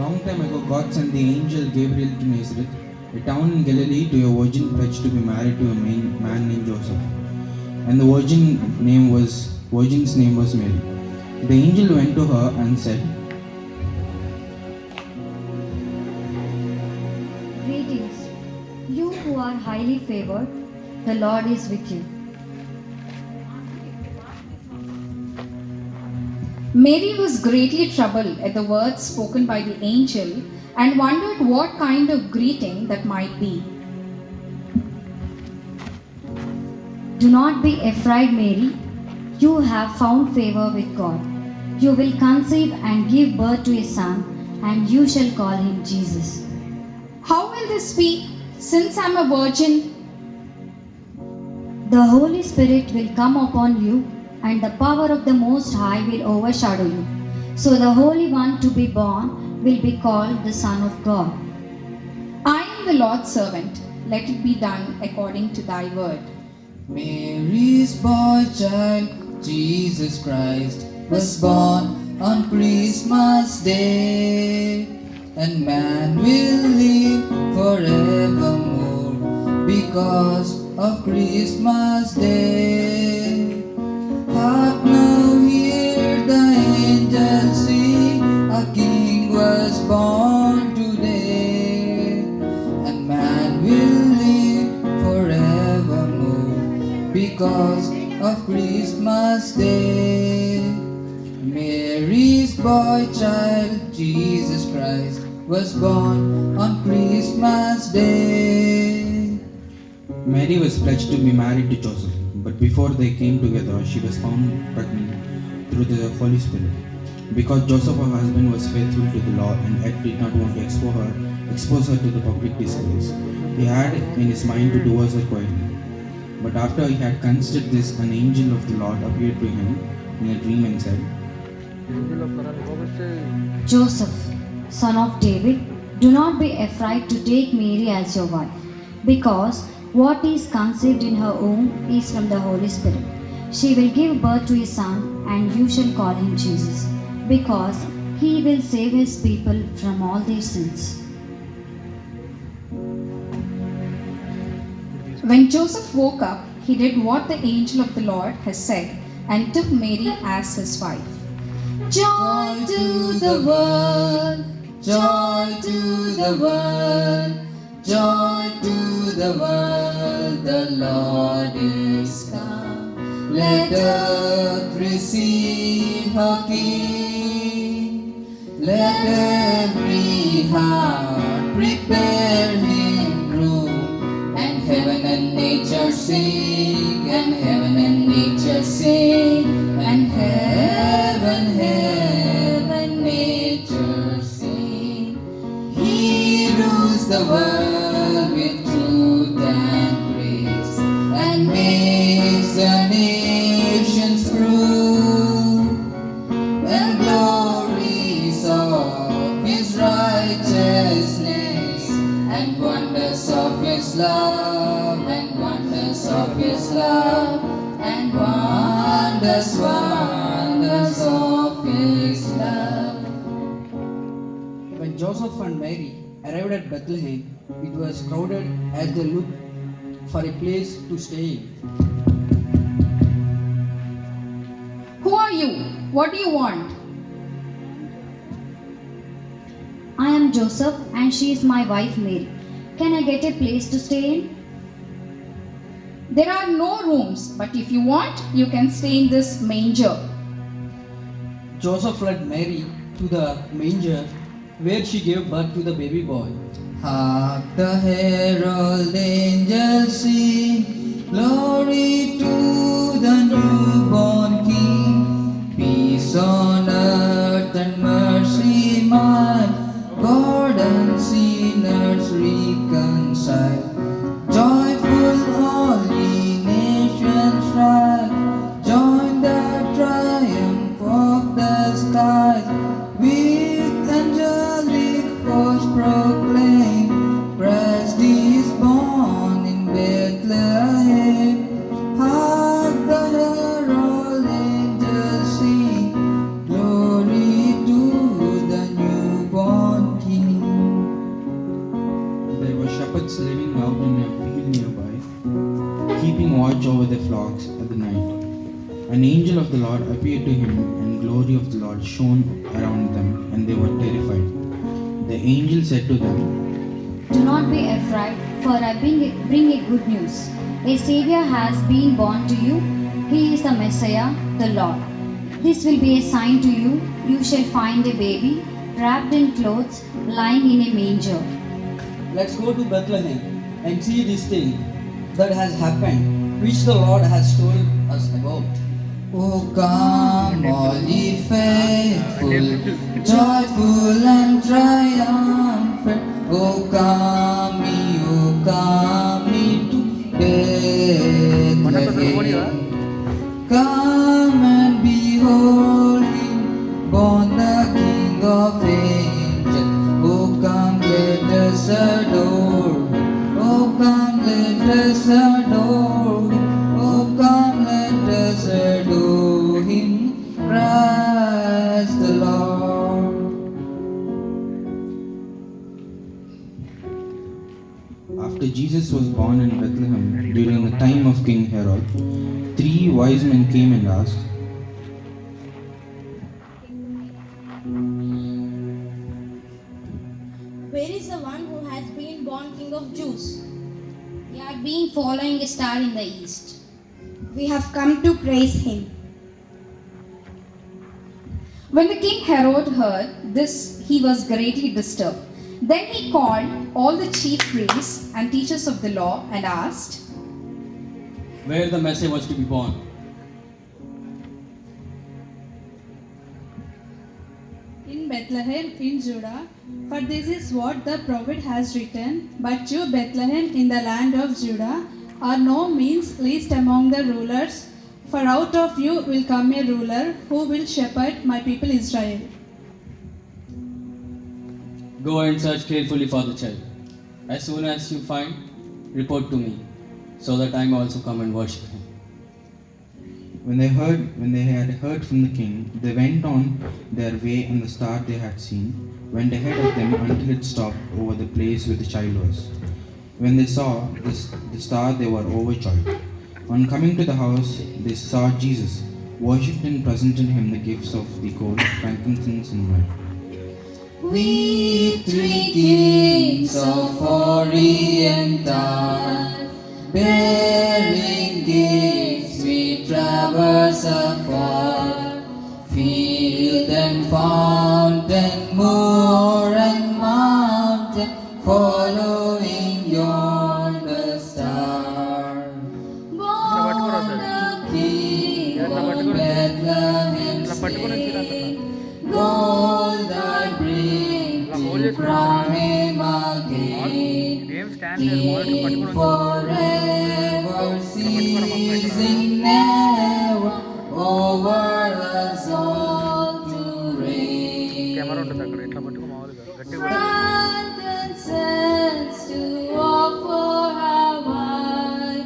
long time ago, God sent the angel Gabriel to Nazareth, a town in Galilee, to a virgin pledged to be married to a man named Joseph. And the virgin's name was Mary. The angel went to her and said, Greetings, you who are highly favored, the Lord is with you. Mary was greatly troubled at the words spoken by the angel and wondered what kind of greeting that might be. Do not be afraid, Mary. You have found favor with God. You will conceive and give birth to a son, and you shall call him Jesus. How will this be, since I am a virgin? The Holy Spirit will come upon you, and the power of the Most High will overshadow you. So the Holy One to be born will be called the Son of God. I am the Lord's servant. Let it be done according to thy word. Mary's boy child, Jesus Christ, was born on Christmas Day, and man will live forevermore because of Christmas Day. Hark now, hear the angels sing, a king was born today, and man will live forevermore because of Christmas Day. Mary's boy child, Jesus Christ, was born on Christmas Day. Mary was pledged to be married to Joseph, but before they came together, she was found pregnant through the Holy Spirit. Because Joseph, her husband, was faithful to the law and yet did not want to expose her to the public disgrace, he had in his mind to divorce her quietly. But after he had considered this, an angel of the Lord appeared to him in a dream and said, Joseph, son of David, do not be afraid to take Mary as your wife, because what is conceived in her womb is from the Holy Spirit. She will give birth to a son, and you shall call him Jesus, because he will save his people from all their sins. When Joseph woke up, he did what the angel of the Lord had said and took Mary as his wife. Joy to the world, joy to the world, joy to the world, the Lord is come. Let earth receive her King. Let every heart prepare him room, and heaven and nature sing, and heaven and nature sing, and heaven, nature sing. He rules the world with truth and grace, and makes the nations prove, and glories of his righteousness, and wonders of his love, and wonders of his love, and wonders of his love. When Joseph and Mary arrived at Bethlehem, it was crowded as they looked for a place to stay in. Who are you? What do you want? I am Joseph, and she is my wife Mary. Can I get a place to stay in? There are no rooms, but if you want, you can stay in this manger. Joseph led Mary to the manger where she gave birth to the baby boy. Hark the herald angels sing, glory to the newborn King. Peace on earth and mercy mild, God and sinners reconciled. Joyful all ye nations rise, join the triumph of the skies. With angelic hosts proclaim, Christ is born in Bethlehem. Hark the An angel of the Lord appeared to him, and glory of the Lord shone around them, and they were terrified. The angel said to them, Do not be afraid, for I bring a good news. A Savior has been born to you. He is the Messiah, the Lord. This will be a sign to you. You shall find a baby wrapped in clothes, lying in a manger. Let's go to Bethlehem and see this thing that has happened, which the Lord has told us about. O come, all ye faithful, joyful and triumphant. O come ye to Bethlehem. Come and behold him, born the King of angels. O come, let us adore him. O come, let us adore him. O come, let us adore him. Praise the Lord. After Jesus was born in Bethlehem during the time of King Herod, 3 wise men came and asked, Where is the one who has been born King of Jews? We have been following a star in the east. We have come to praise him. When the king Herod heard this, he was greatly disturbed. Then he called all the chief priests and teachers of the law and asked, Where the Messiah was to be born. In Bethlehem in Judah, for this is what the prophet has written. But you, Bethlehem, in the land of Judah, are no means least among the rulers, for out of you will come a ruler who will shepherd my people Israel. Go and search carefully for the child. As soon as you find, report to me, so that I may also come and worship him. When they had heard from the king, they went on their way, and the star they had seen went ahead of them until it stopped over the place where the child was. When they saw the star, they were overjoyed. On coming to the house, they saw Jesus, worshipped and presented him the gifts of the gold, frankincense, and myrrh. We 3 kings of Orient are, bearing gifts we traverse afar, field and fountain, moor and mountain, following yonder star. Born the King of Bethlehem's King, gold I bring to crown him again. King forever, ceasing never, over us all to reign. Frankincense to offer have I,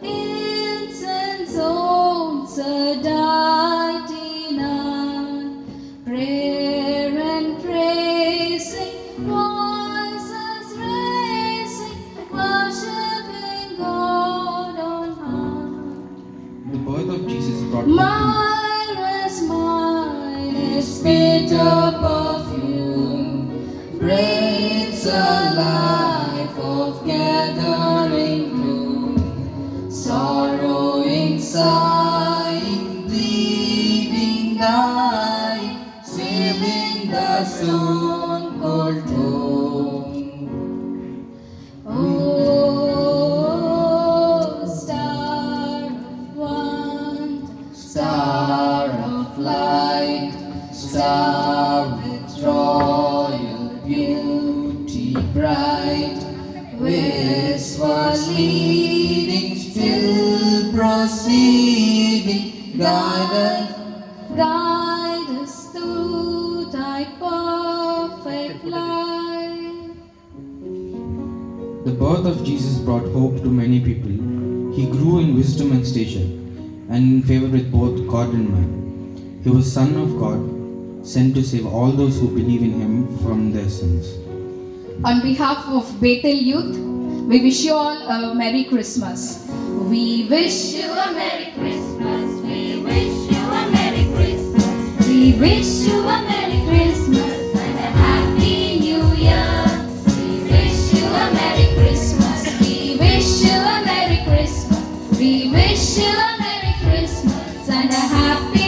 incense owns a deity none. Prayer and praising, voices raising, worshiping God on high. The birth of Jesus brought Mine is mine, is bitter perfume, breaks a life of gathering gloom, sorrowing, sighing, bleeding, dying, still in the stone cold tomb. Oh, star of wonder, star of light, star with royal beauty bright, westward leading, still proceeding, guide us through thy perfect light. The birth of Jesus brought hope to many people. He grew in wisdom and stature, and in favor with both God and man. He was Son of God, sent to save all those who believe in him from their sins. On behalf of Bethel Youth, we wish you all a Merry Christmas. We wish You a Merry Christmas. We wish wish you a Merry Christmas and a Happy New Year. We wish you a Merry Christmas. We wish you a Merry Christmas. We wish you a Merry Christmas and a Happy